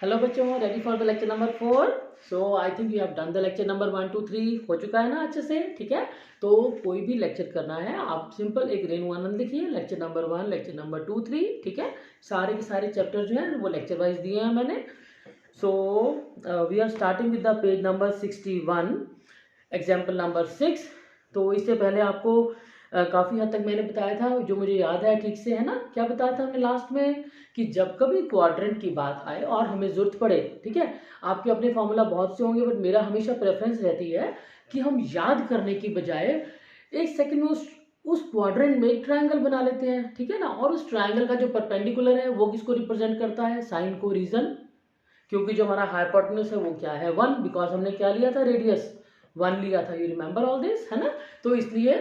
Hello बच्चों, ready for the lecture number 4। So I think you have done the lecture number 1 2 3 हो चुका है ना अच्छे से। ठीक है, तो कोई भी लेक्चर करना है आप सिंपल एक रेणु आनंद लिखिए, लेक्चर नंबर 1 लेक्चर नंबर 2 3। ठीक है, सारे के सारे चैप्टर जो है वो लेक्चर वाइज दिए हैं मैंने। So we are starting with the page number 61, example number 6। तो इससे पहले आपको काफ़ी हद तक मैंने बताया था, जो मुझे याद है ठीक से, है ना। क्या बताया था हमने लास्ट में कि जब कभी क्वाड्रेंट की बात आए और हमें ज़रूरत पड़े, ठीक है, आपके अपने फॉर्मूला बहुत से होंगे, बट मेरा हमेशा प्रेफरेंस रहती है कि हम याद करने की बजाय एक सेकंड में उस क्वाड्रेंट में एक ट्रायंगल बना लेते हैं। ठीक है ना, और उस ट्रायंगल का जो परपेंडिकुलर है वो किसको रिप्रेजेंट करता है? साइन को। रीजन क्योंकि जो हमारा हाइपोटेन्यूज है वो क्या है? 1, बिकॉज हमने क्या लिया था? रेडियस 1 लिया था। यू रिमेंबर ऑल दिस, है ना। तो इसलिए,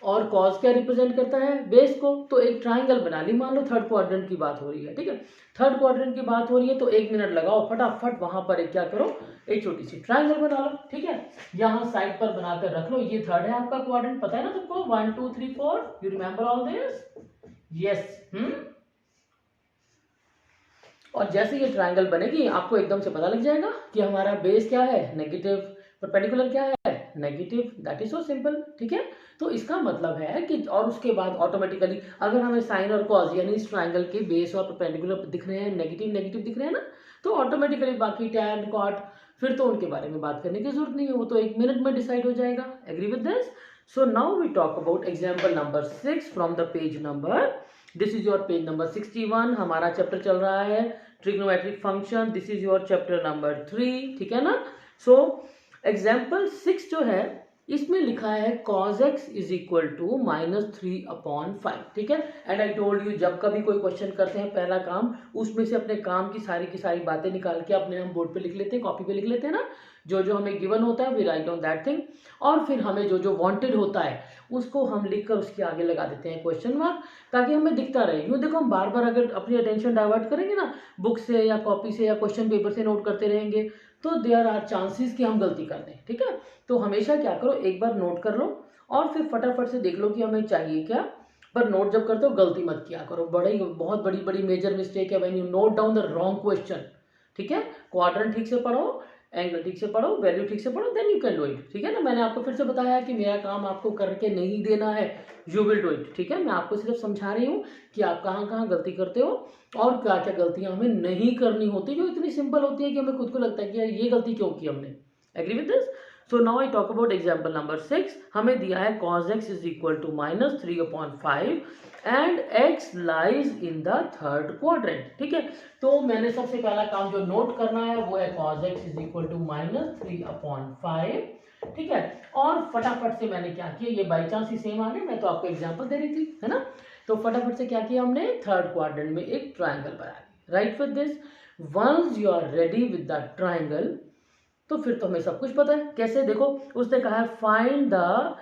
और कॉज क्या रिप्रेजेंट करता है? बेस को। तो एक ट्राइंगल बना ली, मान लो थर्ड क्वाड्रेंट की बात हो रही है। ठीक है, थर्ड क्वाड्रेंट की बात हो रही है तो 1 मिनट लगाओ, फटाफट वहां पर एक क्या करो, एक छोटी सी ट्राइंगल बना लो। ठीक है, यहाँ साइड पर बनाकर रख लो। ये थर्ड है आपका क्वाड्रेंट, पता है ना सबको? 1 2 3 4। You remember all this? Yes. और जैसे ये ट्रायंगल बनेगी आपको एकदम से पता लग जाएगा कि हमारा बेस क्या है? नेगेटिव। परपेंडिकुलर क्या है? Negative. That is so simple. ठीक है, तो इसका मतलब है कि, और उसके बाद ऑटोमेटिकली अगर हमें साइन और कॉज यानी इस ट्रायंगल के बेस और परपेंडिकुलर दिख रहे हैं, नेगेटिव नेगेटिव दिख रहे हैं ना, तो ऑटोमेटिकली बाकी टैन कॉट फिर तो उनके बारे में बात करने की जरूरत नहीं है, वो तो 1 मिनट में डिसाइड हो जाएगा। Agree with this? So now we talk about example number 6 from the page number, this is your page number 61। हमारा चैप्टर चल रहा है trigonometric function. This is your chapter number 3। ठीक है ना। सो एग्जाम्पल 6 जो है इसमें लिखा है cos x is equal to -3/5। ठीक है, एंड आई टोल्ड यू जब कभी कोई क्वेश्चन करते हैं पहला काम उसमें से अपने काम की सारी बातें निकाल के अपने हम बोर्ड पे लिख लेते हैं, कॉपी पे लिख लेते हैं ना। जो जो हमें गिवन होता है we write on that thing, और फिर हमें जो जो वांटेड होता है उसको हम लिखकर उसके आगे लगा देते हैं क्वेश्चन मार्क, ताकि हमें दिखता रहे। यूँ देखो, हम बार बार अगर अपनी अटेंशन डाइवर्ट करेंगे ना, बुक से या कॉपी से या क्वेश्चन पेपर से नोट करते रहेंगे, तो देयर आर चांसेस कि हम गलती कर दें। ठीक है, तो हमेशा क्या करो, एक बार नोट कर लो और फिर फटाफट से देख लो कि हमें चाहिए क्या। पर नोट जब करते हो गलती मत किया करो, बहुत बड़ी बड़ी मेजर मिस्टेक है when you note down the wrong question. ठीक है, क्वाड्रेंट ठीक से पढ़ो, एंगल ठीक से पढ़ो, वैल्यू ठीक से पढ़ो, then you can do it. ठीक है ना, मैंने आपको फिर से बताया कि मेरा काम आपको करके नहीं देना है, यू विल डू इट। ठीक है, मैं आपको सिर्फ समझा रही हूँ कि आप कहाँ कहाँ गलती करते हो और क्या क्या गलतियां हमें नहीं करनी होती, जो इतनी सिंपल होती है कि हमें खुद को लगता है कि यार ये गलती क्यों की हमने। Agree with this? So now I talk about example number 6। हमें दिया है cos x is equal to -3/5 and x lies in the third quadrant. ठीक है, तो मैंने सबसे पहला काम जो नोट करना है वो है cos x is equal to -3/5। ठीक है, और फटाफट से मैंने क्या किया, ये बाई चांस ही सेम आ गया, मैं तो आपको एग्जाम्पल दे रही थी, है ना। तो फटाफट से क्या किया हमने, थर्ड क्वाड्रेंट में एक ट्राइंगल बना दी। Right with this? Once you are ready with the triangle, तो फिर तो हमें सब कुछ पता है कैसे। देखो, उसने कहा है find the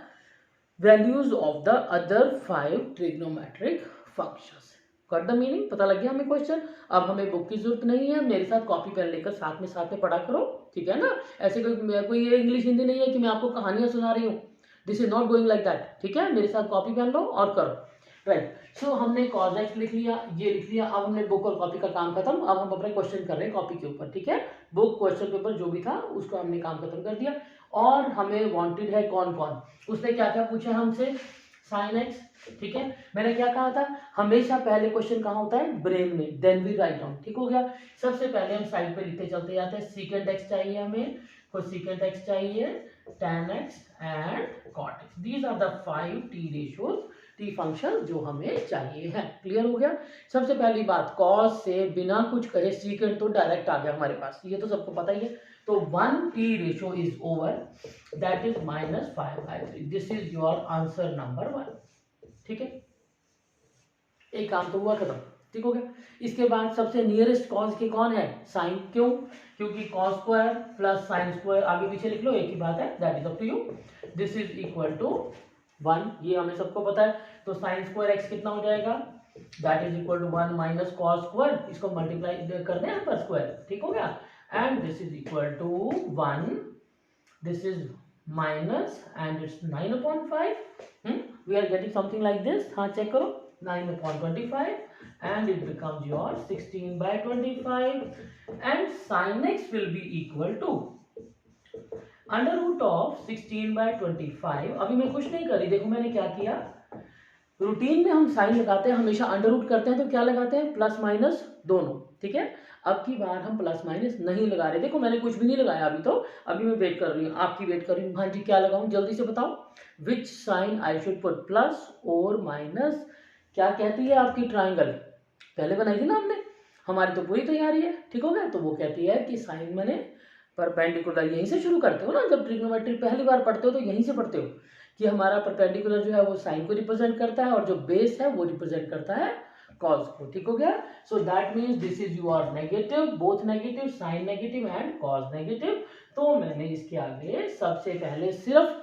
values of the other 5 trigonometric functions. Got the meaning? पता लग गया हमें क्वेश्चन। अब हमें बुक की जरूरत नहीं है, मेरे साथ कॉपी पेन लेकर साथ में पढ़ा करो। ठीक है ना, ऐसे कोई ये इंग्लिश हिंदी नहीं है कि मैं आपको कहानियां सुना रही हूँ। This is not going like that. ठीक है, मेरे साथ कॉपी पेन लो और करो। राइट, सो हमने cos x लिख लिया, ये लिख लिया। अब हमने बुक और कॉपी का काम खत्म, अब हम अपने क्वेश्चन कर रहे हैं कॉपी के ऊपर। ठीक है, बुक क्वेश्चन पेपर जो भी था उसको हमने काम खत्म कर दिया, और हमें वांटेड है कौन कौन। उसने क्या क्या पूछा हमसे? sin x। ठीक है, मैंने क्या कहा था, हमेशा पहले क्वेश्चन कहाँ होता है? ब्रेन में, देन वी राइट डाउन। ठीक हो गया, सबसे पहले हम साइड पे लिखते चलते जाते हैं। secant x चाहिए हमें, cosecant x चाहिए, tan x and cot x। These are the 5 t ratios, T function जो हमें चाहिए है। क्लियर हो गया? सबसे पहली बात, कॉस से बिना कुछ कहे सीकेंट तो डायरेक्ट आ गया हमारे पास, ये तो सबको पता ही है। तो 1 t ratio is over, that is -5/3। This is your answer number 1। ठीक है, एक काम तो हुआ खत्म। ठीक हो गया, इसके बाद सबसे नियरेस्ट कॉज के कौन है? साइन। क्यों? क्योंकि cos square plus sine square, आगे पीछे लिख लो, एक ही बात है, that is up to you. This is equal to 1, ये हमें सबको पता है। तो साइन स्क्वायर एक्स कितना हो जाएगा? That is equal to 1 minus cos square, इसको मल्टीप्लाई कर दें पर स्क्वायर। ठीक हो गया, and this is equal to 1, this is minus and it's 9/5। We are getting something like this. हाँ, चेक करो, 9/25 and it becomes your 16/25 and sin x will be equal to under root of 16/25। अभी मैं कुछ नहीं करी, देखो मैंने क्या किया, रूटीन में हम साइन लगाते हैं हमेशा अंडर रूट करते हैं तो क्या लगाते हैं प्लस माइनस दोनों, ठीक है। अब की बार हम प्लस माइनस नहीं लगा रहे, देखो मैंने कुछ भी नहीं लगाया अभी, तो अभी मैं वेट कर रही हूँ, आपकी वेट कर रही हूँ। हाँ जी, क्या लगाऊं जल्दी से बताओ, which sign I should put, plus और माइनस। क्या कहती है आपकी ट्राइंगल, पहले बनाई थी ना हमने, हमारी तो पूरी तैयारी है, ठीक हो गया। तो वो कहती है कि साइन मैंने परपेंडिकुलर, यहीं से शुरू करते हो ना, जब ट्रिग्नोमेट्री पहली बार पढ़ते हो तो यहीं से पढ़ते हो कि हमारा परपेंडिकुलर जो है वो साइन को रिप्रेजेंट करता है और जो बेस है वो रिप्रेजेंट करता है कॉस को, ठीक हो गया। So that means this is your negative, both negative, sine negative and cos negative. तो मैंने इसके आगे सबसे पहले सिर्फ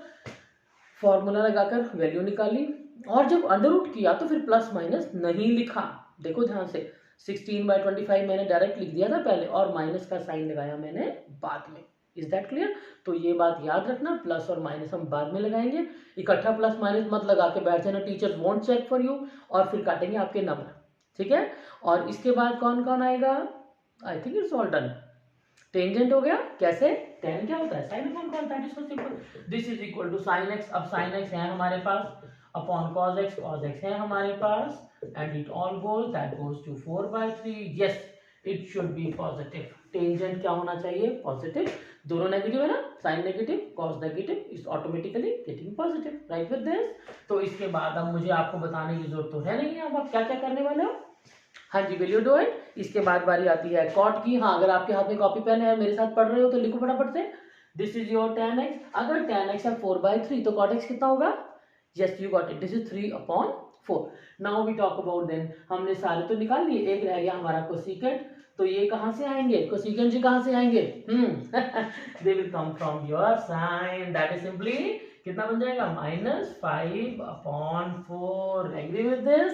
फॉर्मूला लगाकर वैल्यू निकाली और जब अंडर रूट किया तो फिर प्लस माइनस नहीं लिखा। देखो ध्यान से, 16/25 मैंने डायरेक्ट लिख दिया था पहले और माइनस का साइन लगाया मैंने बाद में। Is that clear? तो ये बात याद रखना, प्लस और माइनस हम बाद में लगाएंगे, इकट्ठा प्लस माइनस मत लगा के बैठ जाना, teachers won't check for you और फिर काटेंगे आपके नंबर, ठीक है। और इसके बाद कौन कौन आएगा, I think it's all done. Tangent हो गया, कैसे, tan क्या होता है, sine upon cos, that is so simple. This is equal to sine x, अब साइन एक्स है हमारे पास, अपॉन कॉस एक्स है हमारे पास, and it all goes, that goes to 4/3। yes, it should be positive। Tangent क्या होना चाहिए, पॉजिटिव। दोनों नेगेटिव है ना, sine negative cos negative, is automatically getting positive, right with this. तो इसके बाद अब मुझे आपको बताने की जरूरत तो है नहीं है, अब आप क्या क्या करने वाले हो। हाँ जी, विल यू डू इट। इसके बाद बारी आती है कॉट की। हाँ, अगर आपके हाथ में कॉपी पेन है, मेरे साथ पढ़ रहे हो तो लिखो फटाफट से, this is your tan x। अगर tan x है 4/3 तो cot x कितना होगा, yes you got it, this is 3/4। Now we talk about then, हमने सारे तो निकाल लिए, एक रह गया हमारा कोसिकेंट। तो ये कहां से आएंगे, कोसिकेंट जी कहां से आएंगे, they will come from your sign, that is simply कितना बन जाएगा, -5/4। एग्री विद दिस,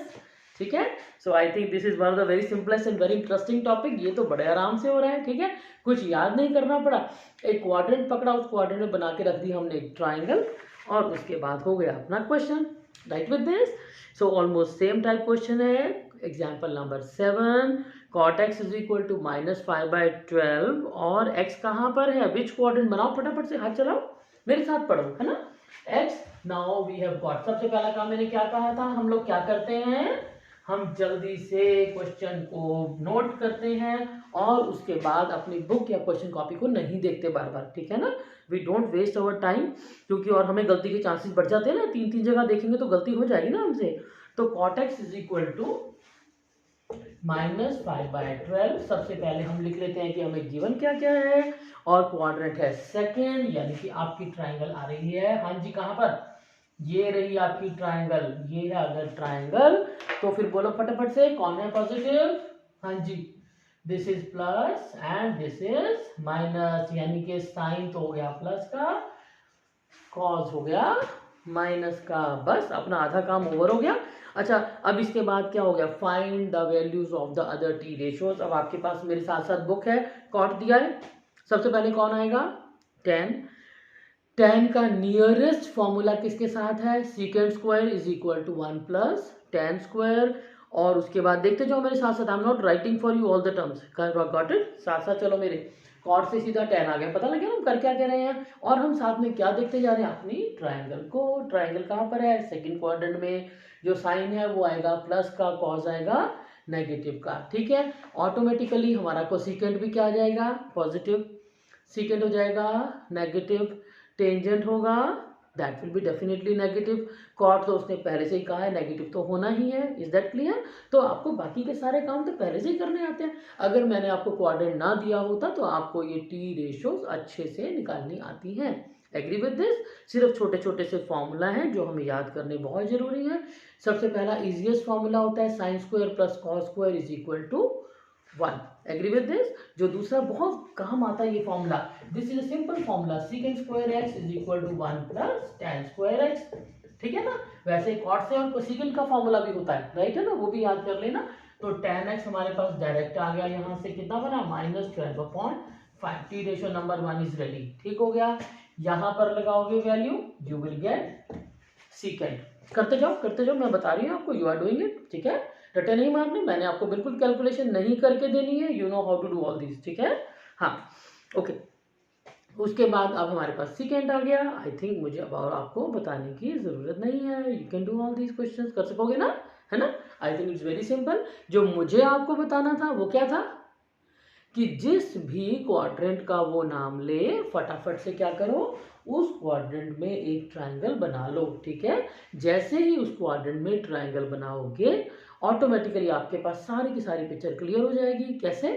ठीक है। So I think this is one of the very simplest and very interesting topic. ये तो बड़े आराम से हो रहा है, ठीक है, कुछ याद नहीं करना पड़ा। एक क्वाड्रेंट पकड़ा, उस क्वाड्रेंट में बना के रख दी हमने एक ट्राइंगल और उसके बाद हो गया अपना question, right with this. So almost same type question है, example number 7, cot x is equal to -5/12 और x कहाँ पर है, विच क्वाड्रेंट, बनाओ फटाफट से, हाथ चलाओ, मेरे साथ पढ़ो, है ना। x, now we have got, सबसे पहला काम मैंने क्या कहा था, हम लोग क्या करते हैं, हम जल्दी से क्वेश्चन को नोट करते हैं और उसके बाद अपनी बुक या क्वेश्चन कॉपी को नहीं देखते बार बार, ठीक है ना। We don't waste our time, क्योंकि और हमें गलती के चांसेस बढ़ जाते हैं ना, 3 जगह देखेंगे तो गलती हो जाएगी ना हमसे। तो cot x is equal to -5/12। सबसे पहले हम लिख लेते हैं कि हमें गिवन क्या क्या है, और क्वाड्रेंट है सेकेंड, यानी कि आपकी ट्राइंगल आ रही है, हाँ जी कहां पर, ये रही आपकी ट्राइंगल, ये है अगर ट्राइंगल, तो फिर बोलो फटाफट से कौन है पॉजिटिव, हाँ जी, this is plus and this is minus, यानी कि साइन तो हो गया प्लस का, कॉस हो गया माइनस का, बस अपना आधा काम ओवर हो गया। अच्छा, अब इसके बाद क्या हो गया, find the values of the other T ratios. अब आपके पास मेरे साथ साथ बुक है, कॉट दिया है, सबसे पहले कौन आएगा, tan का नियरेस्ट फॉर्मूला किसके साथ है, secant square is equal to 1 plus tan square, और उसके बाद देखते जाओ मेरे साथ साथ, I am not writing for you all the terms, got it, साथ साथ चलो मेरे, कॉट से सीधा tan आ गया, पता लग गया हम कर क्या कह रहे हैं, और हम साथ में क्या देखते जा रहे हैं, अपनी ट्राइंगल को। ट्राइंगल कहाँ पर है, सेकंड क्वाड्रेंट में, जो साइन है वो आएगा प्लस का, कॉस आएगा नेगेटिव का, ठीक है। ऑटोमेटिकली हमारा कोसिकेंट भी क्या आ जाएगा, पॉजिटिव, सीकेंट हो जाएगा नेगेटिव, टेंजेंट होगा that will be definitely negative, cot तो उसने पहले से ही कहा है नेगेटिव तो होना ही है, इज दैट क्लियर। तो आपको बाकी के सारे काम तो पहले से ही करने आते हैं, अगर मैंने आपको क्वाड्रेंट ना दिया होता तो आपको ये टी रेशियोज अच्छे से निकालनी आती हैं, एग्री विद दिस। सिर्फ छोटे छोटे से फॉर्मूला हैं जो हमें याद करने बहुत जरूरी है। सबसे पहला इजीएस्ट फॉर्मूला होता है sine square plus cos square is equal to 1, agree with this. जो दूसरा बहुत काम आता है ये formula, this is a simple formula, secant square x is equal to 1 plus tan square x, ठीक है ना। वैसे कॉट से और कोसिकेंट का फॉर्मूला भी होता है, राइट है ना, वो भी याद कर लेना। तो tan x हमारे पास डायरेक्ट आ गया, यहाँ से कितना बना, -12/5, T ratio number 1 is ready, ठीक हो गया। यहाँ पर लगाओगे वैल्यू, यू विल गेट सीकेंड, करते जाओ मैं बता रही हूँ आपको, यू आर डूइंग इट, ठीक है। रटे नहीं मारने, मैंने आपको बिल्कुल कैलकुलेशन नहीं करके देनी है, you know how to do all this, ठीक है। हाँ ओके, उसके बाद अब हमारे पास सेकेंड आ गया। आई थिंक मुझे अब और आपको बताने की ज़रूरत नहीं है, you can do all these question, कर सकोगे ना, है ना। आई थिंक इट्स वेरी सिंपल। जो मुझे आपको बताना था वो क्या था कि जिस भी क्वाड्रेंट का वो नाम ले, फटाफट से क्या करो, उस क्वाड्रेंट में एक ट्रायंगल बना लो, ठीक है। जैसे ही उस क्वाड्रेंट में ट्रायंगल बनाओगे, ऑटोमेटिकली आपके पास सारी की सारी पिक्चर क्लियर हो जाएगी। कैसे?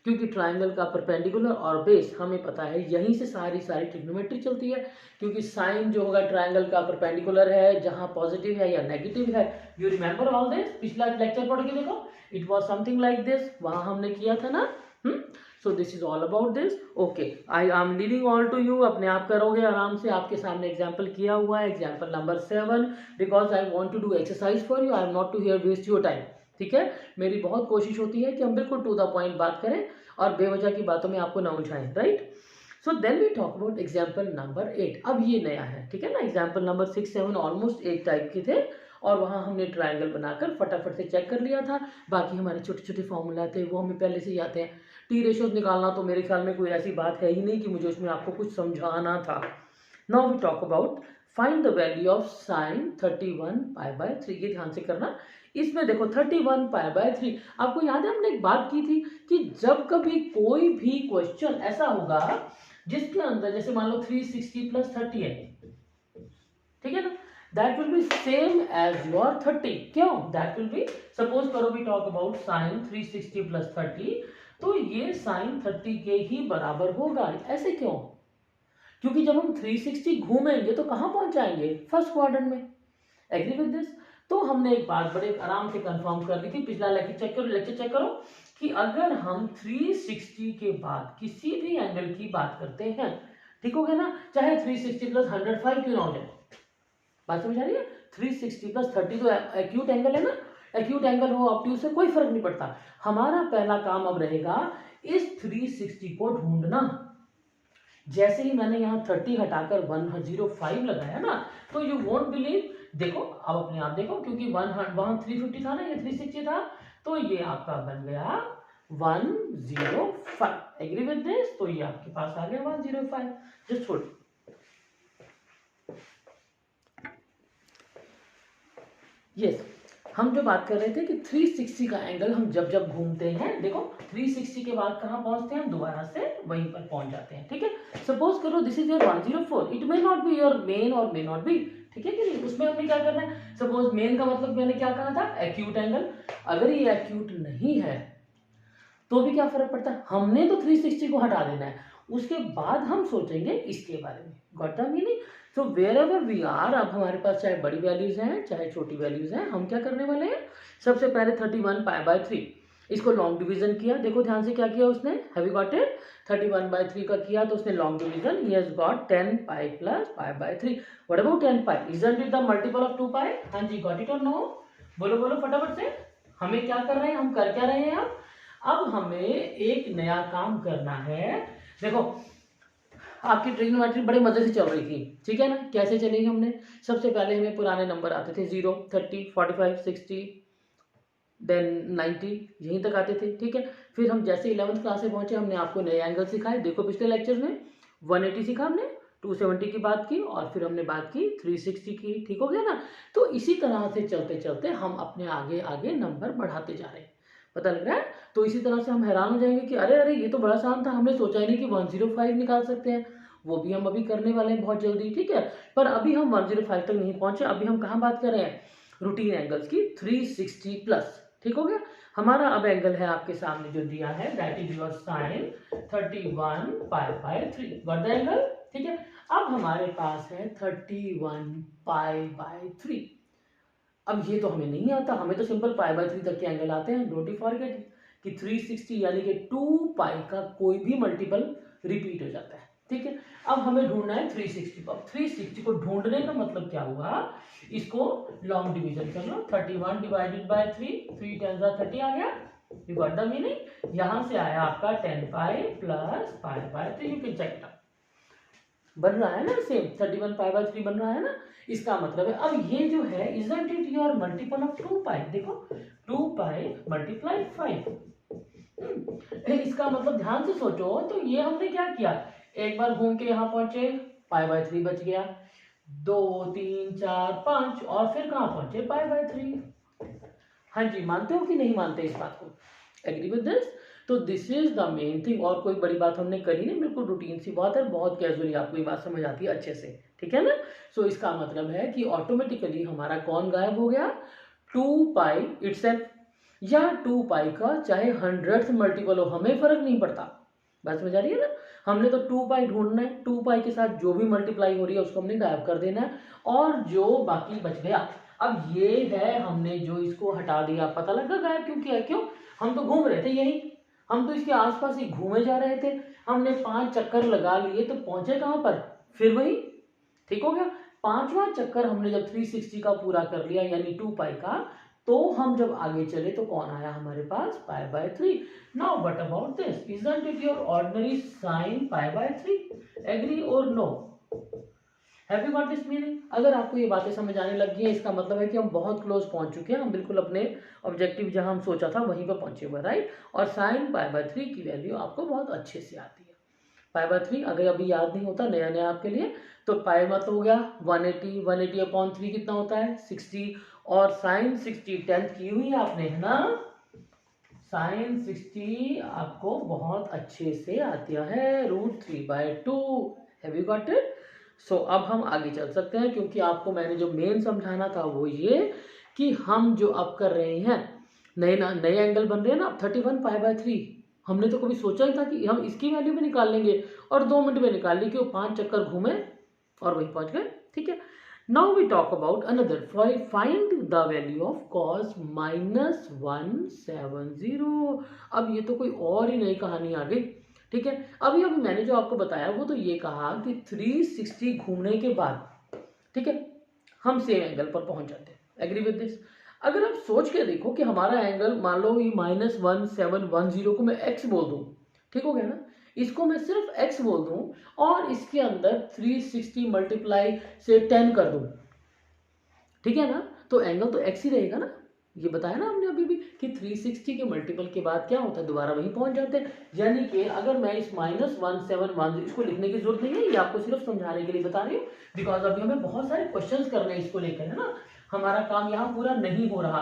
क्योंकि ट्रायंगल का परपेंडिकुलर और बेस हमें पता है, यहीं से सारी ट्रिग्नोमेट्री चलती है। क्योंकि साइन जो होगा ट्रायंगल का परपेंडिकुलर है, जहां पॉजिटिव है या नेगेटिव है। यू रिमेंबर ऑल दिस, पिछला लेक्चर पढ़ के देखो, it was something like this, वहां हमने किया था ना। So this is all about this. Okay, I am leaving all to you, अपने आप करोगे आराम से, आपके सामने एग्जाम्पल किया हुआ है, example number 7, because I want to do exercise for you, I am not to here waste your time, ठीक है। मेरी बहुत कोशिश होती है कि हम बिल्कुल टू द पॉइंट बात करें और बेवजह की बातों में आपको ना उलझाएं, right. So then we talk about example number 8। अब ये नया है, ठीक है ना। एग्जाम्पल नंबर 6, 7 ऑलमोस्ट एक टाइप के थे, और वहां हमने ट्रायंगल बनाकर फटाफट से चेक कर लिया था। बाकी हमारे छोटे छोटे फॉर्मूला थे, वो हमें पहले से ही आते हैं। टी रेशियोज निकालना तो मेरे ख्याल में कोई ऐसी बात है ही नहीं कि मुझे उसमें आपको कुछ समझाना था। Now we talk about find the value of sine 31 pi by 3। ये ध्यान से करना। इसमें देखो 31 पाई बाय 3, आपको याद है हमने एक बात की थी कि जब कभी कोई भी क्वेश्चन ऐसा होगा जिसके अंदर जैसे मान लो 360 प्लस 30 है, ठीक है ना, that will be same as your 30। क्यों? that will be, suppose करो we talk about sin 360 plus 30, तो ये sin 30 के ही बराबर होगा। ऐसे क्यों? क्योंकि जब हम 360 घूमेंगे तो कहां पहुंच जाएंगे? फर्स्ट क्वाड्रेंट में। Agree with this? तो हमने एक बात बड़े आराम से कंफर्म कर ली थी, पिछला लेक्चर चेक करो कि अगर हम 360 के बाद किसी भी एंगल की बात करते हैं, ठीक हो गया ना, चाहे 360 प्लस 105 क्यों ना हो जाए, बात समझ आ रही है। 360 प्लस 30 तो एक्यूट एंगल है ना, एक्यूट एंगल हो ऑब्ट्यूज से कोई फर्क नहीं पड़ता। हमारा पहला काम अब रहेगा इस 360 को ढूंढना। जैसे ही मैंने यहाँ 30 हटाकर 105 लगाया ना, तो यू वोंट बिलीव, देखो अब अपने आप देखो, क्योंकि वहां 350 था ना, ये 360 था, तो ये आपका बन गया 105। Agree with this? तो ये आपके पास आ गया 105। जस्ट छोड़, यस हम जो बात कर रहे थे कि 360 का एंगल हम जब जब घूमते हैं, देखो 360 के बाद कहां पहुंचते हैं, दोबारा से वहीं पर पहुंच जाते हैं, ठीक है। सपोज करो this is your 104, it may not be your main और मे नॉट बी, ठीक है कि नहीं। उसमें हमें क्या करना है, सपोज मेन का मतलब मैंने क्या कहा था, एक्यूट एंगल। अगर ये एक्यूट नहीं है तो भी क्या फर्क पड़ता है, हमने तो 360 को हटा देना है, उसके बाद हम सोचेंगे इसके बारे में। Got the meaning? तो वेयर एवर वी आर, अब हमारे पास चाहे बड़ी वैल्यूज हैं चाहे छोटी वैल्यूज हैं, हम क्या करने वाले हैं, सबसे पहले 31 पाई बाय 3 इसको लॉन्ग डिवीजन किया। देखो ध्यान से क्या किया उसने, have you got it, 31 by 3 का किया तो उसने long division, he has got 10 pi plus pi by 3। What about 10 pi, isn't it the multiple of 2 pi? हाँ जी, गॉट इट और नो? बोलो बोलो फटाफट से। हमें क्या कर रहे हैं, हम कर क्या रहे हैं अब हमें एक नया काम करना है। देखो आपकी ट्रिग्नोमेट्री बड़े मजे से चल रही थी, ठीक है ना। कैसे चलेगी, हमने सबसे पहले हमें पुराने नंबर आते थे 0, 30, 45, 60, देन 90, यहीं तक आते थे, ठीक है। फिर हम जैसे 11th क्लास में पहुंचे, हमने आपको नए एंगल सिखाए। देखो पिछले लेक्चर में 180 सीखा हमने, 270 की बात की, और फिर हमने बात की 360 की, ठीक हो गया ना। तो इसी तरह से चलते चलते हम अपने आगे आगे नंबर बढ़ाते जा रहे हैं, पता लग रहा है। तो इसी तरह से हम हैरान हो जाएंगे कि अरे अरे ये तो बड़ा आसान था, हमने सोचा ही नहीं कि 105 निकाल सकते हैं। वो भी हम अभी करने वाले हैं बहुत जल्दी, ठीक है। पर अभी हम 105 तक नहीं पहुंचे, अभी हम कहाँ बात कर रहे हैं, रूटीन एंगल्स की 360 प्लस, ठीक हो गया। हमारा अब एंगल है आपके सामने जो दिया है, that is your sine 31 pi by 3, got the angle, ठीक है। अब हमारे पास है 31 पाई बाय 3। अब ये तो हमें नहीं आता, हमें तो सिंपल पाई बाय 3 तक के एंगल आते हैं। डोंट यू फॉरगेट कि 360 यानी कि 2 पाई का कोई भी मल्टीपल रिपीट हो जाता है, ठीक है। अब हमें ढूंढना है 360 को। अब 360 को ढूंढने का मतलब क्या हुआ, इसको लॉन्ग डिवीजन कर लो, 31 डिवाइडेड बाय 3, 3 10 30 आ गया। You got the meaning? यहां से आया आपका 10 pi plus pi by 3, you can check it out. बन रहा है ना सेम, 31 पाई बाय 3 बन रहा है ना। इसका मतलब है अब ये जो है isn't it your multiple of 2 पाई। देखो 2 पाई मल्टीप्लाई 5। इसका मतलब ध्यान से सोचो, तो ये हमने क्या किया, एक बार घूम के यहाँ पहुंचे, पाई/3 बच गया, 2 3 4 5 और फिर कहाँ पहुंचे, पाई/3। हाँ जी, मानते हो कि नहीं मानते इस बात को? Agree with this? तो this is the main thing. और कोई बड़ी बात हमने करी नहीं, बिल्कुल रूटीन सी बात है, बहुत कैजुअली आपको ये बात समझ आती है अच्छे से, ठीक है ना। सो इसका मतलब है कि ऑटोमेटिकली हमारा कौन गायब हो गया, 2 पाई इटसेल्फ, या 2 पाई का चाहे 100th मल्टीपल हो, हमें फर्क नहीं पड़ता। बात समझ आ रही है ना। हमने तो 2 पाई ढूंढना है, 2 पाई के साथ जो भी मल्टीप्लाई हो रही है उसको हमने गायब कर देना है, और जो बाकी बच गया, अब ये है हमने जो इसको हटा दिया, पता लगा गायब क्यों किया? क्यों? हम तो घूम रहे थे यही, हम तो इसके आसपास ही घूमे जा रहे थे, हमने 5 चक्कर लगा लिए, तो पहुंचे कहां पर, फिर वही। ठीक हो गया। 5वां चक्कर हमने जब 360 का पूरा कर लिया, यानी 2 पाई का, तो हम जब आगे चले तो कौन आया हमारे पास, पाई/3। Now what about this, isn't it your ordinary sine पाई/3? एग्री और no? Have you got this meaning? अगर आपको ये बातें समझ आने लग गई है, इसका मतलब है कि हम बहुत क्लोज पहुंच चुके हैं, हम बिल्कुल अपने ऑब्जेक्टिव जहां हम सोचा था वहीं पर पहुंचे हुए, राइट। और साइन पाई/3 की वैल्यू आपको बहुत अच्छे से आती है। पाई/3 अगर अभी याद नहीं होता, नया नया आपके लिए, तो पाई मतलब हो गया 180, 180/3 कितना होता है, 60, और साइन 60 10th की हुई है आपने, है ना। साइन 60 आपको बहुत अच्छे से आता है, √3/2। Have you got it? So अब हम आगे चल सकते हैं, क्योंकि आपको मैंने जो मेन समझाना था वो ये कि हम जो अब कर रहे हैं, नए एंगल बन रहे हैं ना, 31 पाई/3। हमने तो कभी सोचा ही था कि हम इसकी वैल्यू भी निकाल लेंगे, और 2 मिनट में निकाल ली, क्यों, 5 चक्कर घूमे और वहीं पहुंच गए, ठीक है। Now we talk about another, find the value of cos -170। अब ये तो कोई और ही नई कहानी आ गई, ठीक है। अभी मैंने जो आपको बताया वो तो ये कहा कि 360 घूमने के बाद, ठीक है, हम सेम एंगल पर पहुंच जाते हैं। Agree with this? अगर आप सोच के देखो कि हमारा एंगल, मान लो ये -1710 को मैं x बोल दूं, ठीक हो गया ना, इसको मैं सिर्फ x बोल दूं और इसके अंदर 360 मल्टीप्लाई से 10 कर दूं, ठीक है ना, तो एंगल तो x ही रहेगा ना। ये बताया ना हमने अभी भी कि 360 के मल्टीपल के बाद क्या होता है, दोबारा वहीं पहुंच जाते हैं। यानी कि अगर मैं इस -1710, इसको लिखने की जरूरत नहीं है, ये आपको सिर्फ समझाने के लिए बता रही हूँ, बिकॉज अभी हमें बहुत सारे क्वेश्चंस करने हैं इसको लेकर, है ना, हमारा काम यहाँ पूरा नहीं हो रहा।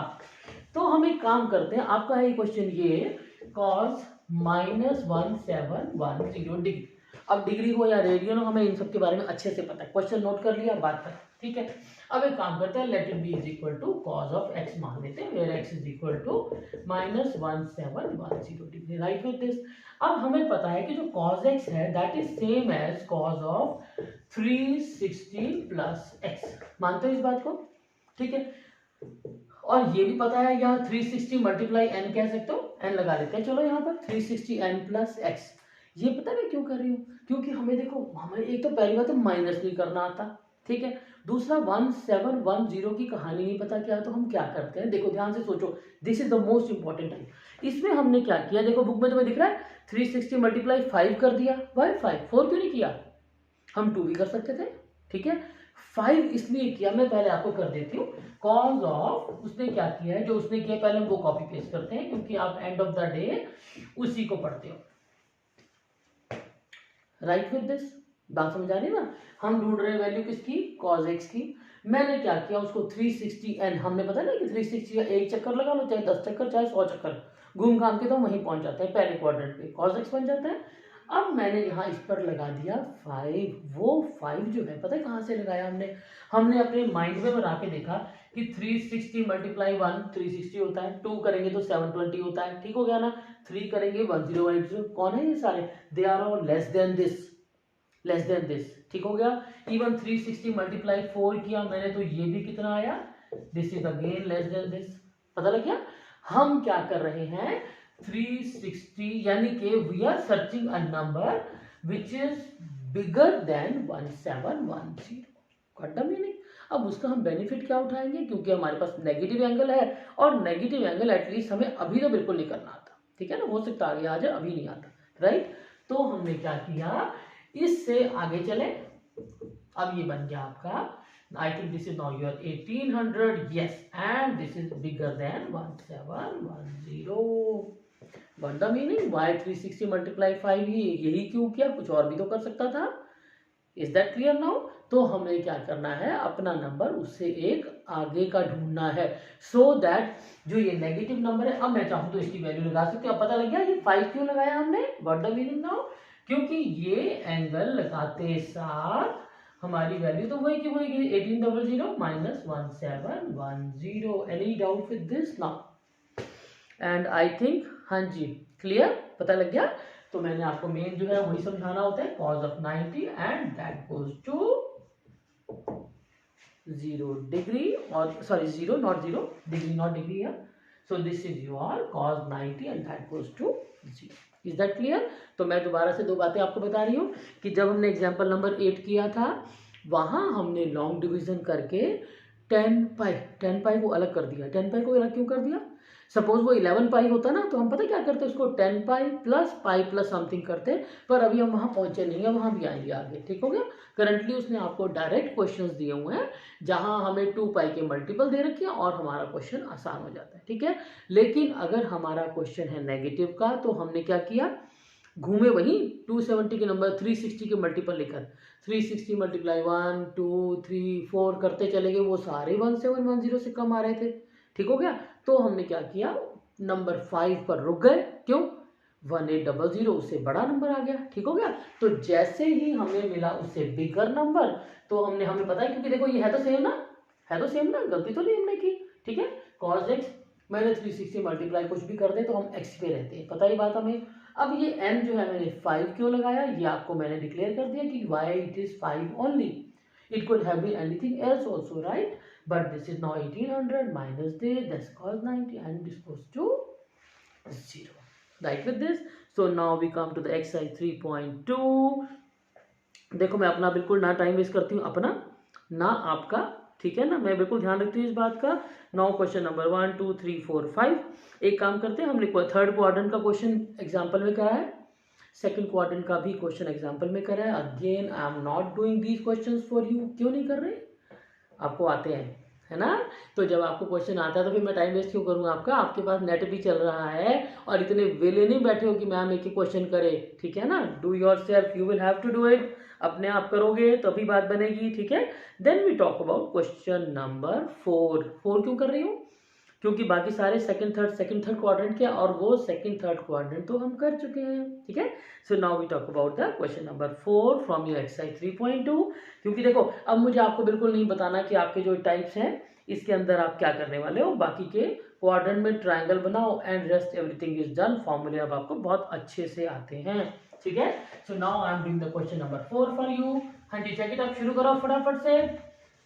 तो हम एक काम करते हैं, आपका है क्वेश्चन ये, cos -1710 डिग्री। अब डिग्री हो या रेडियन हो, हमें इन सब के बारे में अच्छे से पता है, क्वेश्चन नोट कर लिया, बात कर, ठीक है। अब एक काम करते हैं, let it be is equal to cos of x मान लेते हैं, where x is equal to -1710 degree, right with this. अब हमें पता है कि जो cos x है that is same as cos of 360 plus x। मानते हो इस बात को? ठीक है। और ये भी पता है, यहाँ 360 मल्टीप्लाई n कह सकते हो, n लगा लेते हैं, चलो यहाँ पर 360 n प्लस x। ये पता मैं क्यों कर रही हूँ, क्योंकि हमें देखो, हमें एक तो पहली बात तो माइनस नहीं करना आता, ठीक है। दूसरा 1710 की कहानी नहीं पता क्या, तो हम क्या करते हैं, देखो ध्यान से सोचो, this is the most important time. इसमें हमने क्या किया, देखो बुक में तुम्हें दिख रहा है, 360 मल्टीप्लाई 5 कर दिया, वाई 5, 4 क्यों नहीं किया, हम 2 भी कर सकते थे, ठीक है। 5 इसलिए किया, मैं पहले आपको कर देती हूँ, कॉज ऑफ, उसने क्या किया है, जो उसने किया पहले हम वो कॉपी पेस्ट करते हैं, क्योंकि आप एंड ऑफ द डे उसी को पढ़ते हो, राइट विद दिस। बात समझ आ रही है ना। हम ढूंढ रहे हैं वैल्यू किसकी, cos x की। मैंने क्या किया, उसको 360n, हमने पता ना कि 360 का एक चक्कर लगा लो, चाहे 10 चक्कर चाहे 100 चक्कर घूम घाम के तो वहीं पहुंच जाते हैं, पहले क्वाड्रेंट पे cos x बन जाता है। अब मैंने यहाँ इस पर लगा दिया 5। वो 5 जो है पता है कहाँ से लगाया हमने अपने माइंड में बना के देखा कि 360 मल्टीप्लाई 1 360 होता है, 2 करेंगे तो 720 होता है, ठीक हो गया ना, 3 करेंगे 1080। कौन है ये सारे, they are all less than this, ठीक हो गया। इवन 360 मल्टीप्लाई 4 किया मैंने, तो ये भी कितना आया, this is again less than this. पता लग गया। हम क्या कर रहे हैं, 360, यानी कि we are searching a number which is bigger than 1710। Got the meaning. अब उसका हम बेनिफिट क्या उठाएंगे, क्योंकि हमारे पास नेगेटिव एंगल है, और नेगेटिव एंगल एटलीस्ट हमें अभी तो बिल्कुल नहीं करना आता, ठीक है ना, हो सकता आगे आ जाए, अभी नहीं आता, राइट। तो हमने क्या किया, इससे आगे चले। अब ये बन गया आपका I think this is now your 1800. Yes, and this is bigger than 1710. What the meaning? Why 360 multiply 5 ही यही क्यों किया? कुछ और भी तो कर सकता था. Is that clear now? तो हमें क्या करना है, अपना नंबर उससे एक आगे का ढूंढना है, सो दैट जो ये नेगेटिव नंबर है, अब मैं चाहूँ तो इसकी वैल्यू लगा सकते हो. अब पता लग गया ये 5 क्यों लगाया हमने. What the meaning now? क्योंकि ये एंगल लगाते साथ हमारी वैल्यू तो वही की वही 1800 minus 1710. Any doubt with this now? And I think हाँ जी क्लियर, पता लग गया. तो मैंने आपको मेन जो है वही समझाना होता है, cos of 90 and that goes to 0 degree, और sorry 0 not 0 degree, not degree है. So this is your cos 90 and that goes to 0. Is that clear? तो मैं दोबारा से दो बातें आपको बता रही हूँ कि जब हमने एग्जाम्पल नंबर 8 किया था, वहां हमने लॉन्ग डिवीजन करके 10 पाई को अलग कर दिया. 10 पाई को अलग क्यों कर दिया? सपोज वो 11 पाई होता ना, तो हम पता क्या करते उसको 10 पाई प्लस समथिंग करते. पर अभी हम वहां पहुंचे नहीं है, वहां भी आएंगे आगे. ठीक हो गया? करंटली उसने आपको डायरेक्ट क्वेश्चंस दिए हुए हैं जहां हमें 2 पाई के मल्टीपल दे रखे हैं और हमारा क्वेश्चन आसान हो जाता है. ठीक है? लेकिन अगर हमारा क्वेश्चन है नेगेटिव का, तो हमने क्या किया, घूमे वहीं 270 के नंबर 360 के मल्टीपल लेकर 360 मल्टीप्लाई 1 2 3 4 करते चले गए, वो सारे 1710 से कम आ रहे थे. ठीक हो गया? तो हमने क्या किया, नंबर 5 पर रुक गए. क्यों? 1800 उससे बड़ा नंबर आ गया. ठीक हो गया? तो जैसे ही हमें मिला उससे बिगर नंबर, तो हमें पता है, क्योंकि देखो ये है तो सेम ना, गलती तो नहीं हमने की. ठीक है? cos x मैंने 360 मल्टीप्लाई कुछ भी कर दे तो हम x पे रहते हैं, पता ही बात हमें. अब ये n जो है मैंने 5 क्यों लगाया, ये आपको मैंने डिक्लेयर कर दिया कि why it is 5 only. It could have been anything else also, right? But this is now 1800 minus this, that's cos 90, and this goes to 0. Right with this? So now we come to the exercise 3.2. देखो मैं अपना बिल्कुल ना time waste करती हूँ, अपना ना आपका. ठीक है ना? मैं बिल्कुल ध्यान रखती हूँ इस बात का. Now question number 1 2 3 4 5. एक काम करते हैं, हमने थर्ड क्वाड्रेंट का क्वेश्चन एग्जाम्पल में करा है, सेकंड क्वाड्रेंट का भी क्वेश्चन एग्जाम्पल में करा है. Again I am not doing these questions for you. क्यों नहीं कर रहे? आपको आते हैं, है ना? तो जब आपको क्वेश्चन आता है तो फिर मैं टाइम वेस्ट क्यों करूँगा आपका? आपके पास नेट भी चल रहा है और इतने वेले नहीं बैठे हो कि मैम एक ही क्वेश्चन करे. ठीक है ना? Do yourself, you will have to do it. अपने आप करोगे तभी बात बनेगी. ठीक है? Then we talk about question number 4. क्यों कर रही हूँ? क्योंकि बाकी सारे सेकंड थर्ड क्वाड्रेंट के, और वो सेकंड थर्ड क्वाड्रेंट तो हम कर चुके हैं. ठीक है? So now we talk about the question number 4 from your exercise 3.2. क्योंकि देखो अब मुझे आपको बिल्कुल नहीं बताना कि आपके जो टाइप्स हैं इसके अंदर आप क्या करने वाले हो. बाकी के क्वाड्रेंट में ट्रायंगल बनाओ and rest everything is done. फॉर्मूले अब आपको बहुत अच्छे से आते हैं. ठीक है? So now I am doing the question number 4 for you. हाँ जी, चेक इट. आप शुरू करो फटाफट से.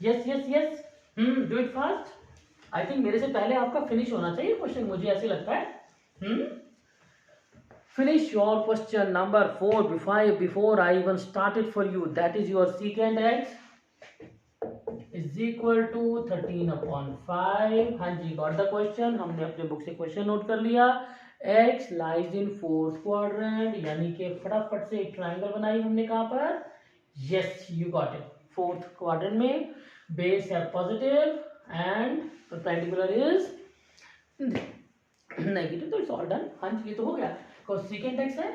Yes yes yes, do it fast. I think मेरे से पहले आपका फिनिश होना चाहिए क्वेश्चन, मुझे ऐसे लगता है. Finish your question number 4 before I even started for you. That is your secant x is equal to 13/5. हाँ जी, got the question. हमने अपने बुक से क्वेश्चन नोट कर लिया. x lies in fourth quadrant, यानी कि फटाफट से एक ट्राइंगल बनाई हमने. कहाँ पर? Yes, you got it. Fourth quadrant में बेस है positive and perpendicular is negative. तो इट्स ऑल डन. हाँ जी, ये तो हो गया. सेकेंड एक्स है,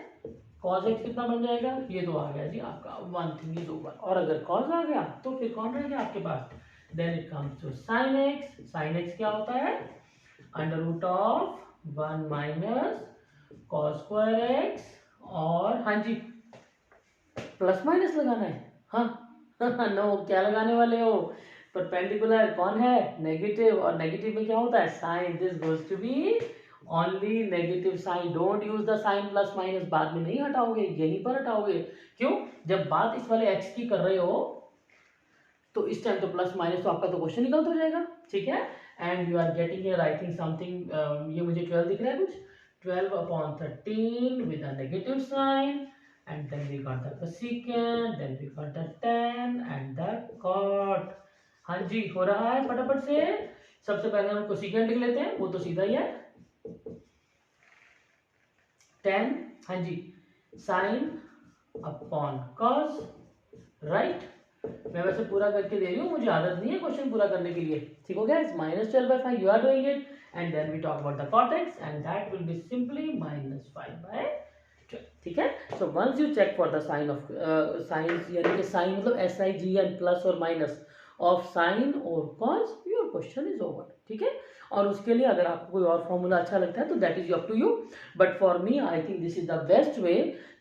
cos x कितना बन जाएगा? ये तो आ गया जी आपका. One thing is over. और अगर cos आ गया तो फिर कौन रह गया आपके पास? Then it comes to sin x. sin x क्या होता है? Under root of 1 minus cos square x. और हाँ जी, प्लस माइनस लगाना है. हाँ नो, क्या लगाने वाले हो? परपेंडिकुलर. कौन है? नेगेटिव. और नेगेटिव में क्या होता है? Sine. This goes to be only negative sign. Don't use the sign plus minus. बाद में नहीं हटाओगे, यहीं पर हटाओगे. क्यों? जब बात इस वाले एक्स की कर रहे हो तो इस टाइम तो प्लस माइनस, तो आपका तो क्वेश्चन निकल तो जाएगा. ठीक है? And you are getting here I think something, ये मुझे 12 दिख रहा है कुछ. 12/13 with a negative sign. And then we got the cosecant, then we got the tan and the cot. हाँ जी, हो रहा है फटाफट से. सबसे पहले हम कोसिकेंट लिख लेते हैं, वो तो सीधा ही है. tan, हाँ जी, sin अपॉन cos, राइट. मैं वैसे पूरा करके दे रही हूँ, मुझे आदत नहीं है क्वेश्चन पूरा करने के लिए, ठीक हो गया। -12/5 you are doing it, and then we talk about the cot x and that will be simply -5/12, ठीक है। So once you check for the sign of sines, यानी कि साइन मतलब SIGN प्लस और माइनस ऑफ साइन और cos, your question is over, ठीक है। और उसके लिए अगर आपको कोई और फॉर्मूला अच्छा लगता है तो that is up to you, but for me I think this is the best way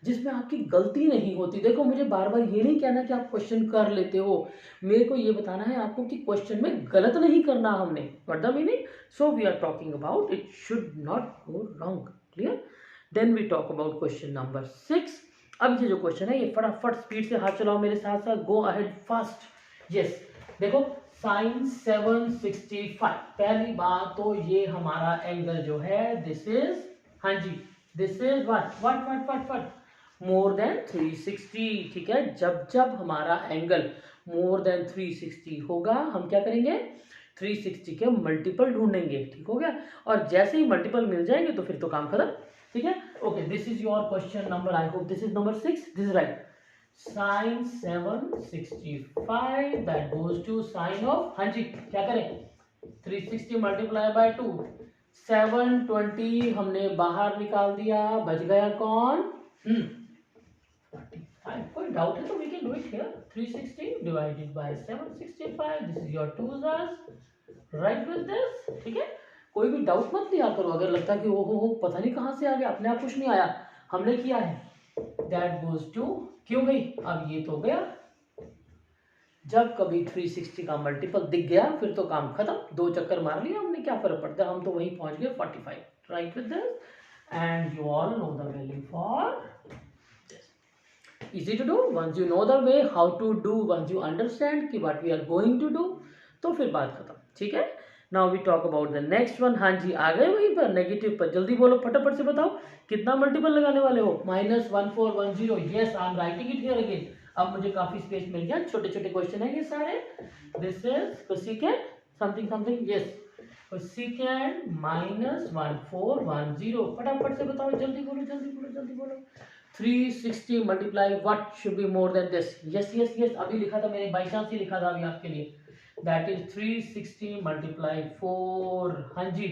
जिसमें आपकी गलती नहीं होती। देखो मुझे बार बार ये नहीं कहना कि आप क्वेश्चन कर लेते हो, मेरे को ये बताना है आपको कि क्वेश्चन में गलत नहीं करना हमने, what the meaning. So we are talking about it should not go wrong, clear. Then we talk about question number 6। अब ये जो क्वेश्चन है ये फटाफट स्पीड से हाथ चलाओ मेरे साथ साथ, गो अहेड फास्ट। यस देखो sin 765, पहली बात तो ये हमारा एंगल जो है दिस इज, हाँ जी this is what more than 360, ठीक है। जब जब हमारा एंगल मोर देन 360 होगा हम क्या करेंगे, 360 के मल्टीपल ढूंढेंगे, ठीक हो गया। और जैसे ही मल्टीपल मिल जाएंगे तो फिर तो काम खत्म, ठीक है। Okay, this is your question number, I hope this is number 6, this is right. sin 765 that goes to sin of, हाँ जी क्या करें, 360 मल्टीप्लाई बाय 2, 720 हमने बाहर निकाल दिया, बच गया कौन, 45। कोई डाउट है तो we can do it here, 360 divided by 765, this is your 2's right with this, ठीक है। कोई भी डाउट मत लिया करो, अगर लगता है कि हो पता नहीं कहां से आ गया, अपने आप कुछ नहीं आया, हमने किया है। दैट गोज टू, क्यों गई, अब ये तो गया, जब कभी 360 का मल्टीपल दिख गया फिर तो काम खत्म, 2 चक्कर मार लिया हमने, क्या फर्क पड़ता है, हम तो वहीं पहुंच गए 45, right with this, and you all know the value for this. Easy to do, once you know the way how to do, once you understand कि what we are going to do, तो फिर बात खत्म, ठीक है। Now we talk about the next one. हाँ जी आ गए वहीं पर, नेगेटिव पर, जल्दी बोलो फटाफट से बताओ कितना मल्टीपल लगाने वाले हो, -1410, yes I am writing it here again. अब मुझे काफी स्पेस मिल गया, छोटे छोटे क्वेश्चन है ये सारे। This is cosecant something something, yes cosecant -1410, फटाफट से बताओ, जल्दी बोलो जल्दी बोलो जल्दी बोलो। 360 multiply what should be more than this, yes yes yes, अभी लिखा था मैंने, बाई चांस ही लिखा था अभी आपके लिए, दैट इज 360 मल्टीप्लाई 4, हाँ जी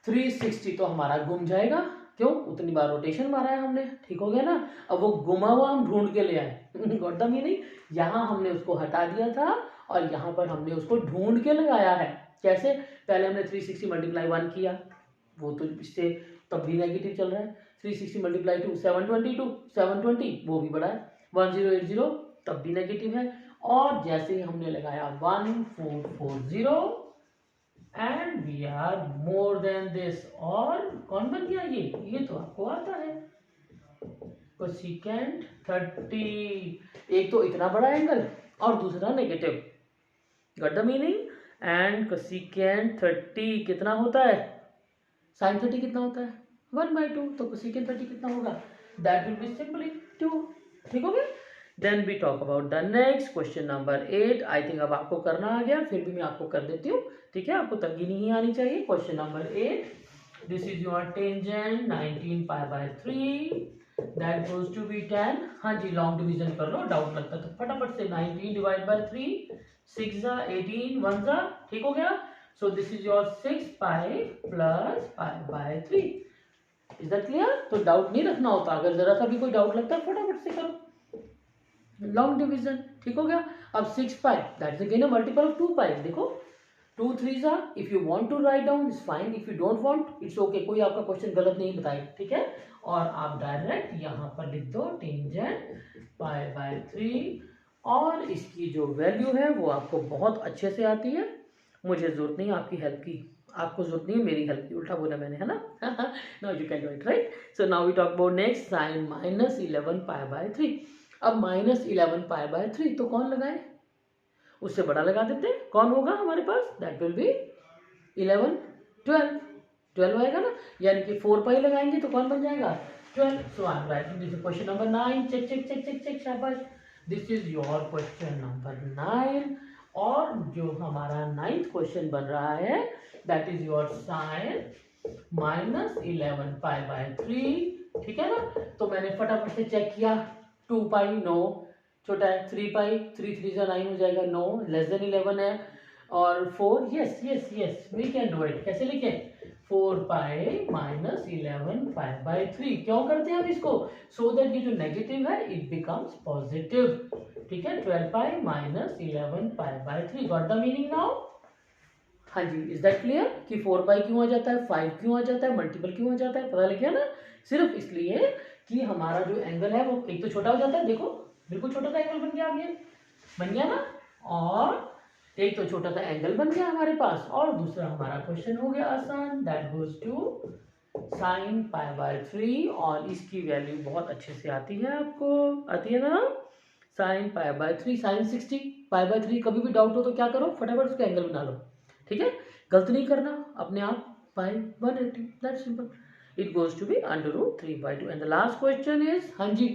360 तो हमारा घूम जाएगा, क्यों, उतनी बार रोटेशन मारा है हमने, ठीक हो गया ना। अब वो घुमा हुआ हम ढूंढ के ले आए, गॉट द मीनिंग, यहाँ हमने उसको हटा दिया था और यहाँ पर हमने उसको ढूंढ के लगाया है। कैसे, पहले हमने 360 मल्टीप्लाई 1 किया, वो तो इससे तब भी नेगेटिव चल रहा है, 360 मल्टीप्लाई 2 720 वो भी बड़ा है, 1080 तब भी नेगेटिव है, और जैसे ही हमने लगाया 1440 and we are more than this, और कौन बन गया ये तो आपको आता है, कोसेकेंट 30, एक तो इतना बड़ा एंगल और दूसरा negative, got the meaning, and cosecant 30 कितना होता है, साइन 30 कितना होता है 1/2, तो कोसेकेंट 30 कितना होगा, दैट विल बी सिंपली 2, ठीक हो गया। Then we talk about the next question number 8, I think अब आपको करना आ गया, फिर भी मैं आपको कर देती हूँ, ठीक है, आपको तंगी नहीं आनी चाहिए। Question number 8, this is your tangent 19π/3 that goes to be 10, हाँ जी लॉन्ग डिवीजन कर लो, डाउट लगता है तो फटाफट से 19 डिवाइड बाय 3, 6 18 1 ठीक हो गया। So this is your 6π + π/3, is that clear. तो डाउट नहीं रखना होता, अगर जरा सा भी कोई डाउट लगता है फटाफट से करो, लॉन्ग डिवीजन, ठीक हो गया। अब 6π that is again a multiple of 2π, देखो 2 3s are, if you want to write down it's fine, if you don't want it's okay, कोई आपका क्वेश्चन गलत नहीं बताएगा, ठीक है। और आप डायरेक्ट यहाँ पर लिख दो टेंजेंट π/3, और इसकी जो वैल्यू है वो आपको बहुत अच्छे से आती है, मुझे जरूरत नहीं आपकी हेल्प की, आपको जरूरत नहीं है मेरी हेल्प की, उल्टा बोला मैंने, है ना। Now you can do it, right. So now we talk about next, sine -11π/3। अब -11π/3 तो कौन लगाए, उससे बड़ा लगा देते हैं, कौन होगा हमारे पास, दैट विल बी 11 12 आएगा ना, यानी कि 4π लगाएंगे तो कौन बन जाएगा 12। So I am writing this question number 9, check check check check check, शाबाश, this is your question number 9, और जो हमारा 9th क्वेश्चन बन रहा है दैट इज योर साइन -11π/3, ठीक है ना। तो मैंने फटाफट से चेक किया, 2π नो, छोटा है, 3 पाई 3 3 जा 9 हो जाएगा, नो, लेस देन 11 है, और 4, yes yes yes we can do it. कैसे लिखें, 4 पाई माइनस 11 पाई बाई 3। क्यों करते हैं हम इसको, सो दैट ये जो नेगेटिव है इट बिकम्स पॉजिटिव, ठीक है। 12 pi minus 11 pi by 3, got the meaning now. हाँ जी, इज दैट क्लियर कि 4 पाई क्यों आ जाता है, 5 क्यों आ जाता है, मल्टीपल क्यों आ जाता है, पता लग गया ना। सिर्फ इसलिए कि हमारा जो एंगल है वो एक तो छोटा हो जाता है, देखो बिल्कुल छोटा सा एंगल बन गया, आगे बन गया ना, और एक तो छोटा सा एंगल बन गया हमारे पास, और दूसरा हमारा क्वेश्चन हो गया आसान, that goes to sine pi by 3, और इसकी वैल्यू बहुत अच्छे से आती है, आपको आती है ना, sine pi by 3 sine 60 pi by 3। कभी भी डाउट हो तो क्या करो, फटाफट उसका एंगल बना लो, ठीक है, गलत नहीं करना, अपने आप pi 180, that's simple, it goes to be √3/2। And the last question is, हाँ जी,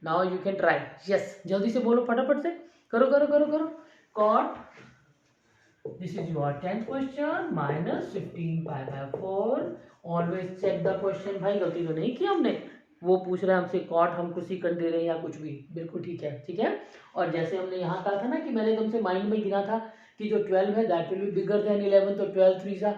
now you can try, yes जल्दी से बोलो, फटाफट से करो करो करो करो, कॉट, this is your 10th question, minus 15 pi by 4। Always check the question, भाई गलती तो नहीं की हमने, वो पूछ रहा है हमसे कॉट, हम कुछ ही कर दे रहे हैं या कुछ भी, बिल्कुल ठीक है, ठीक है। और जैसे हमने यहाँ कहा था ना कि मैंने तुमसे माइंड में गिना था कि जो 12 है that will be bigger than 11, तो 12 3 सा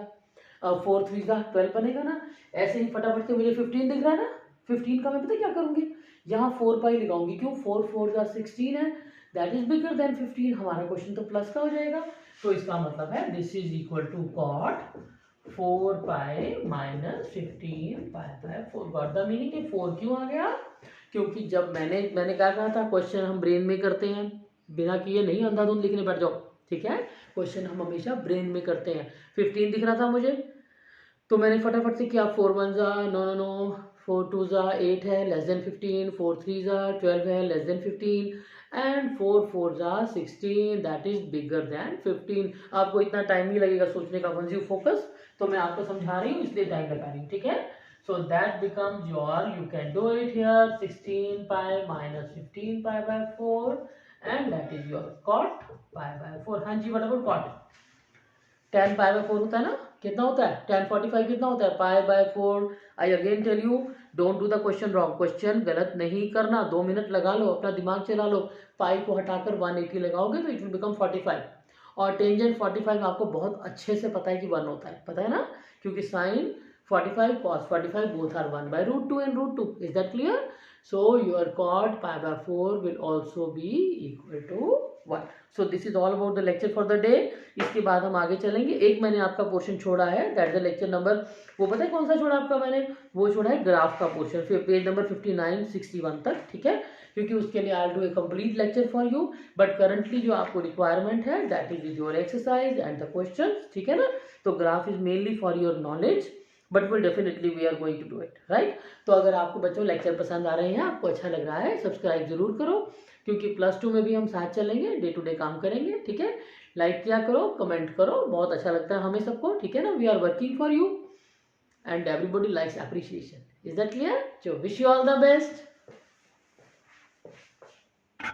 4 3 सा 12 बनेगा ना। ऐसे ही फटाफट से मुझे 15 दिख रहा है ना, 15 का मैं पता क्या करूंगी, यहाँ 4 पाई लगाऊंगी, क्यों, 4 4 जा 16 है, दैट इज बिगर देन 15, हमारा क्वेश्चन तो प्लस का हो जाएगा। तो इसका मतलब है this is equal to cot 4 pi minus 15 pi by 4। Got the meaning, कि 4 क्यों आ गया, क्योंकि जब मैंने क्या कहा था, क्वेश्चन हम ब्रेन में करते हैं, बिना किए नहीं अंधाधुंध लिखने बैठ जाओ, ठीक है, क्वेश्चन हम हमेशा ब्रेन में करते हैं। 15 दिख रहा था मुझे, तो मैंने फटाफट से किया, 4 1 जा नो नो नो, 4 2 जा 8 है, लेस देन 15, 4 3 जा 12 है, लेस देन 15, एंड 4 4 जा 16, दैट इज बिगर देन 15। आपको इतना टाइम नहीं लगेगा सोचने का, वंस यू फोकस, तो मैं आपको समझा रही हूँ इसलिए टाइम लगा रही हूँ, ठीक है। So that becomes your, you can do it here, 16 pi minus 15 pi by 4, and that is your cot pi by 4। हाँ जी, बराबर, कॉट 10 पाई बाय 4 होता है ना, कितना होता है 10 45 कितना होता है, pi by 4। I again tell you, don't do the question wrong, question गलत नहीं करना, 2 मिनट लगा लो, अपना दिमाग चला लो, पाई को हटाकर 180 लगाओगे तो इट विल बिकम 45, और टेंजेंट 45 आपको बहुत अच्छे से पता है कि 1 होता है, पता है ना, क्योंकि sign 45 cos 45 both are 1/√2 and √2, is that clear? So your cot pi by 4 will also be equal to 1. So this is all about the lecture for the day. इसके बाद हम आगे चलेंगे, एक मैंने आपका पोर्शन छोड़ा है, दैट द लेक्चर नंबर, वो पता है कौन सा छोड़ा आपका मैंने, वो छोड़ा है ग्राफ का पोर्शन, फिर पेज नंबर 59 61 तक, ठीक है, क्योंकि उसके लिए I will do a complete lecture for you, but currently जो आपको रिक्वायरमेंट है that is your exercise and the question, ठीक है ना। तो graph is mainly for your knowledge, but will definitely we are going to do it, right. तो अगर आपको बच्चों लेक्चर पसंद आ रहे हैं, आपको अच्छा लग रहा है, सब्सक्राइब जरूर करो, क्योंकि +2 में भी हम साथ चलेंगे, डे टू डे काम करेंगे, ठीक है। लाइक किया करो, कमेंट करो, बहुत अच्छा लगता है हमें सबको, ठीक है ना, we are working for you and everybody likes appreciation, is that clear. So wish you all the best.